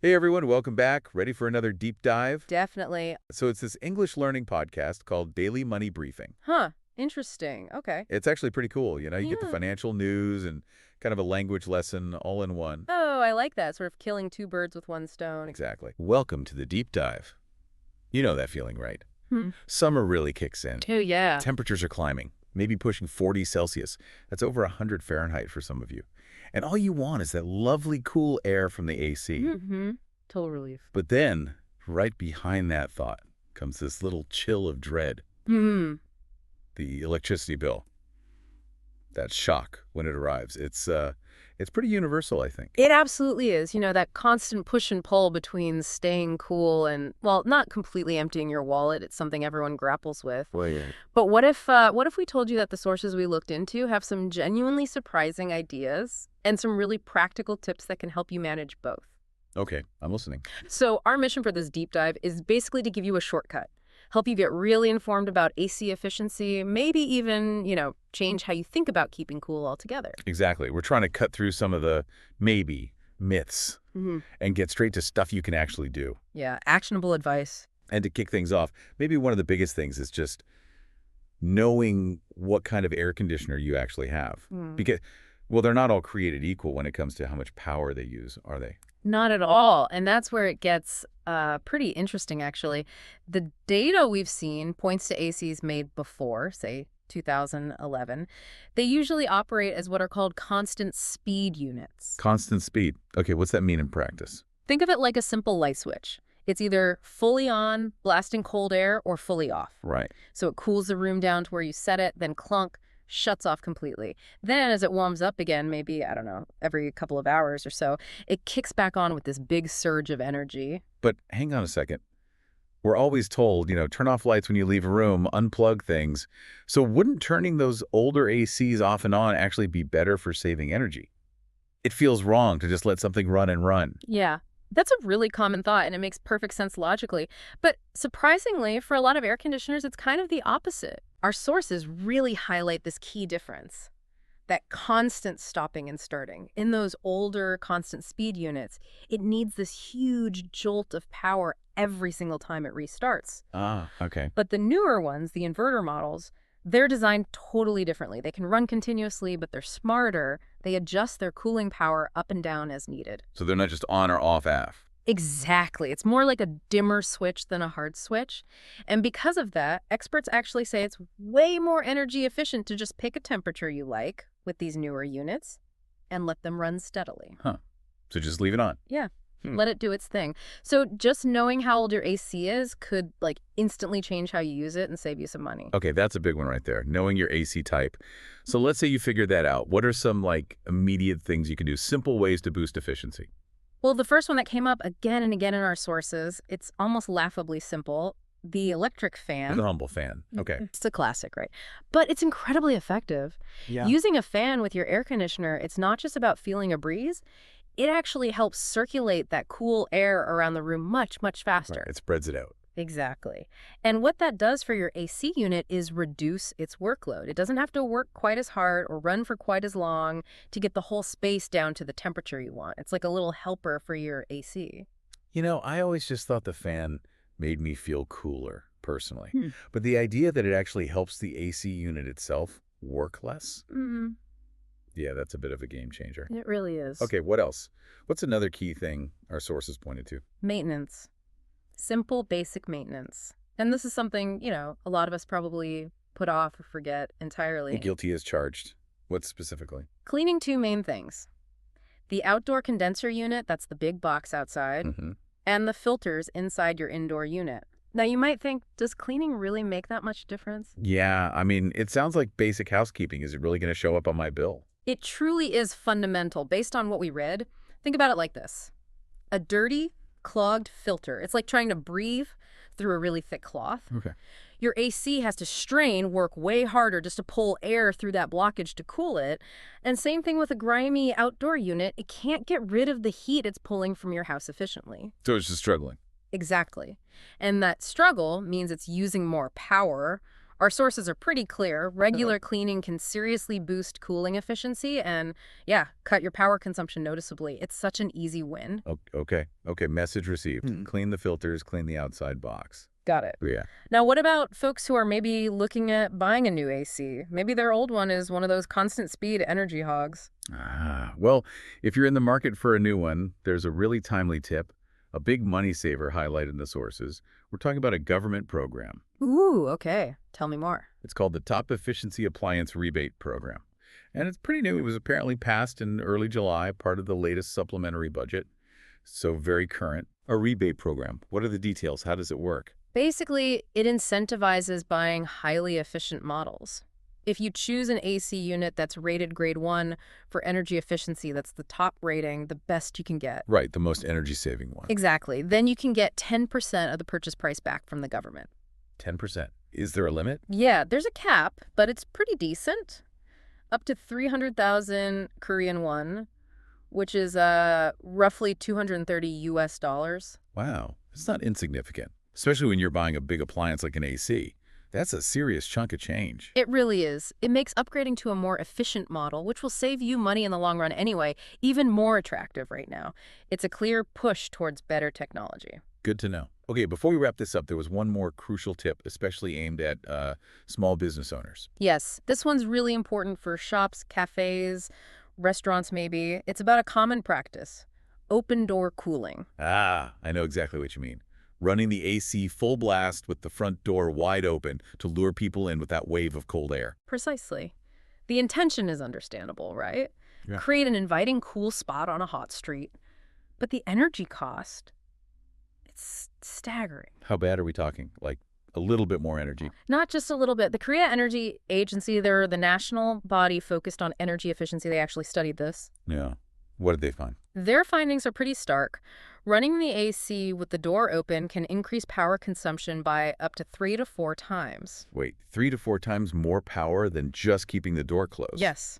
Hey everyone, welcome back. Ready for another deep dive? Definitely. So it's this English learning podcast called Daily Money Briefing. Huh. Interesting. Okay. It's actually pretty cool. You get the Yeah. financial news and kind of a language lesson all in one. Oh, I like that. Sort of killing two birds with one stone. Exactly. Welcome to the deep dive. You know that feeling, right? Hmm. Summer really kicks in. Oh, yeah. Temperatures are climbing, maybe pushing 40 Celsius. That's over 100 Fahrenheit for some of you. And all you want is that lovely cool air from the AC. Mm-hmm. Total relief. But then, right behind that thought, comes this little chill of dread. Hmm. The electricity bill. That shock when it arrives. It's pretty universal, I think. It absolutely is. That constant push and pull between staying cool and, well, not completely emptying your wallet. It's something everyone grapples with. Well, yeah. But what if we told you that the sources we looked into have some genuinely surprising ideas and some really practical tips that can help you manage both? Okay, I'm listening. So our mission for this deep dive is basically to give you a shortcut, help you get really informed about AC efficiency, maybe even, change how you think about keeping cool altogether. Exactly. We're trying to cut through some of the maybe myths and get straight to stuff you can actually do. Yeah, actionable advice. And to kick things off, maybe one of the biggest things is just knowing what kind of air conditioner you actually have. Because, well, they're not all created equal when it comes to how much power they use, are they? Not at all. And that's where it gets pretty interesting, actually. The data we've seen points to ACs made before, say, 2011. They usually operate as what are called constant speed units. Constant speed. Okay, what's that mean in practice? Think of it like a simple light switch. It's either fully on, blasting cold air, or fully off. Right. So it cools the room down to where you set it, then clunk, shuts off completely. Then as it warms up again, maybe, I don't know, every couple of hours or so, it kicks back on with this big surge of energy. But hang on a second. We're always told, turn off lights when you leave a room, unplug things. So wouldn't turning those older ACs off and on actually be better for saving energy? It feels wrong to just let something run and run. Yeah, that's a really common thought, and it makes perfect sense logically. But surprisingly, for a lot of air conditioners, it's kind of the opposite. Our sources really highlight this key difference. That constant stopping and starting. In those older constant speed units, it needs this huge jolt of power every single time it restarts. Ah, okay. But the newer ones, the inverter models, they're designed totally differently. They can run continuously, but they're smarter. They adjust their cooling power up and down as needed. So they're not just on or off AF. Exactly. It's more like a dimmer switch than a hard switch. And because of that, experts actually say it's way more energy efficient to just pick a temperature you like with these newer units and let them run steadily. Huh. So just leave it on. Yeah. Let it do its thing. So just knowing how old your AC is could instantly change how you use it and save you some money. Okay, that's a big one right there, knowing your AC type. So let's say you figured that out. What are some immediate things you can do, simple ways to boost efficiency? Well, the first one that came up again and again in our sources, it's almost laughably simple. The electric fan. The humble fan. Okay. It's a classic, right? But it's incredibly effective. Yeah. Using a fan with your air conditioner, it's not just about feeling a breeze. It actually helps circulate that cool air around the room much, much faster. Right. It spreads it out. Exactly. And what that does for your AC unit is reduce its workload. It doesn't have to work quite as hard or run for quite as long to get the whole space down to the temperature you want. It's like a little helper for your AC. I always just thought the fan made me feel cooler, personally. But the idea that it actually helps the AC unit itself work less? Yeah, that's a bit of a game changer. It really is. Okay, what else? What's another key thing our sources pointed to? Maintenance. Simple, basic maintenance. And this is something, a lot of us probably put off or forget entirely. Guilty as charged. What specifically? Cleaning two main things. The outdoor condenser unit, that's the big box outside, and the filters inside your indoor unit. Now, you might think, does cleaning really make that much difference? Yeah, it sounds like basic housekeeping. Is it really going to show up on my bill? It truly is fundamental. Based on what we read, think about it like this. A dirty, clogged filter. It's like trying to breathe through a really thick cloth. Okay. Your AC has to strain, work way harder just to pull air through that blockage to cool it. And same thing with a grimy outdoor unit. It can't get rid of the heat it's pulling from your house efficiently. So it's just struggling. Exactly. And that struggle means it's using more power, Our sources are pretty clear. Regular cleaning can seriously boost cooling efficiency and, yeah, cut your power consumption noticeably. It's such an easy win. Okay. Okay, message received. Clean the filters, clean the outside box. Got it. Yeah. Now, what about folks who are maybe looking at buying a new AC? Maybe their old one is one of those constant speed energy hogs. Well, if you're in the market for a new one, there's a really timely tip, a big money saver highlighted in the sources. We're talking about a government program. Ooh, okay. Tell me more. It's called the Top Efficiency Appliance Rebate Program. And it's pretty new. It was apparently passed in early July, part of the latest supplementary budget. So very current. A rebate program. What are the details? How does it work? Basically, it incentivizes buying highly efficient models. If you choose an AC unit that's rated grade 1 for energy efficiency, that's the top rating, the best you can get. Right, the most energy-saving one. Exactly. Then you can get 10% of the purchase price back from the government. 10%. Is there a limit? Yeah, there's a cap, but it's pretty decent. Up to 300,000 Korean won, which is roughly 230 US dollars. Wow, it's not insignificant, especially when you're buying a big appliance like an AC. That's a serious chunk of change. It really is. It makes upgrading to a more efficient model, which will save you money in the long run anyway, even more attractive right now. It's a clear push towards better technology. Good to know. Okay, before we wrap this up, there was one more crucial tip, especially aimed at small business owners. Yes, this one's really important for shops, cafes, restaurants maybe. It's about a common practice: open door cooling. I know exactly what you mean. Running the AC full blast with the front door wide open to lure people in with that wave of cold air. Precisely. The intention is understandable, right? Yeah. Create an inviting, cool spot on a hot street. But the energy cost, it's staggering. How bad are we talking? Like a little bit more energy? Not just a little bit. The Korea Energy Agency, they're the national body focused on energy efficiency. They actually studied this. Yeah. What did they find? Their findings are pretty stark. Running the AC with the door open can increase power consumption by up to 3 to 4 times. Wait, 3 to 4 times more power than just keeping the door closed? Yes,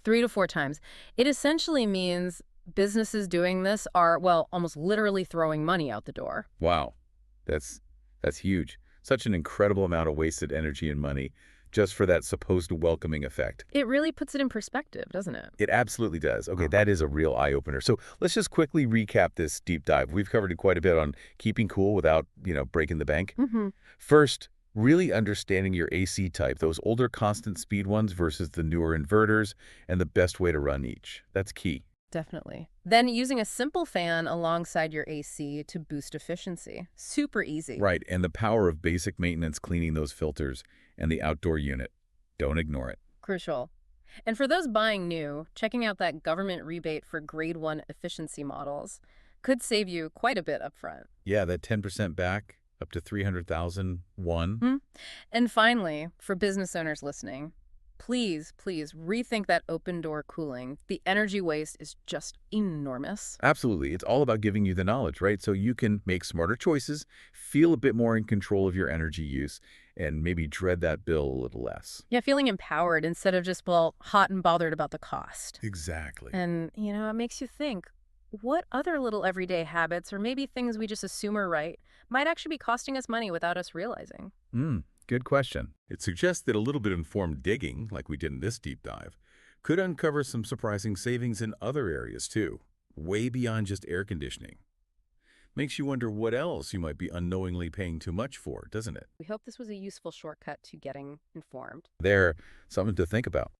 3 to 4 times. It essentially means businesses doing this are, well, almost literally throwing money out the door. Wow. That's huge. Such an incredible amount of wasted energy and money just for that supposed welcoming effect. It really puts it in perspective, doesn't it? It absolutely does. Okay, that is a real eye-opener. So let's just quickly recap this deep dive. We've covered quite a bit on keeping cool without, breaking the bank. First, really understanding your AC type, those older constant speed ones versus the newer inverters, and the best way to run each. That's key. Definitely. Then using a simple fan alongside your AC to boost efficiency. Super easy. Right, and the power of basic maintenance cleaning those filters and the outdoor unit. Don't ignore it. Crucial. And for those buying new, checking out that government rebate for grade 1 efficiency models could save you quite a bit upfront. Yeah, that 10% back, up to 300,000 won. And finally, for business owners listening, please rethink that open door cooling. The energy waste is just enormous. Absolutely. It's all about giving you the knowledge, right? So you can make smarter choices, feel a bit more in control of your energy use, and maybe dread that bill a little less. Yeah, feeling empowered instead of just, well, hot and bothered about the cost. Exactly. And, it makes you think, what other little everyday habits or maybe things we just assume are right might actually be costing us money without us realizing? Good question. It suggests that a little bit of informed digging, like we did in this deep dive, could uncover some surprising savings in other areas too, way beyond just air conditioning. Makes you wonder what else you might be unknowingly paying too much for, doesn't it? We hope this was a useful shortcut to getting informed. Something to think about.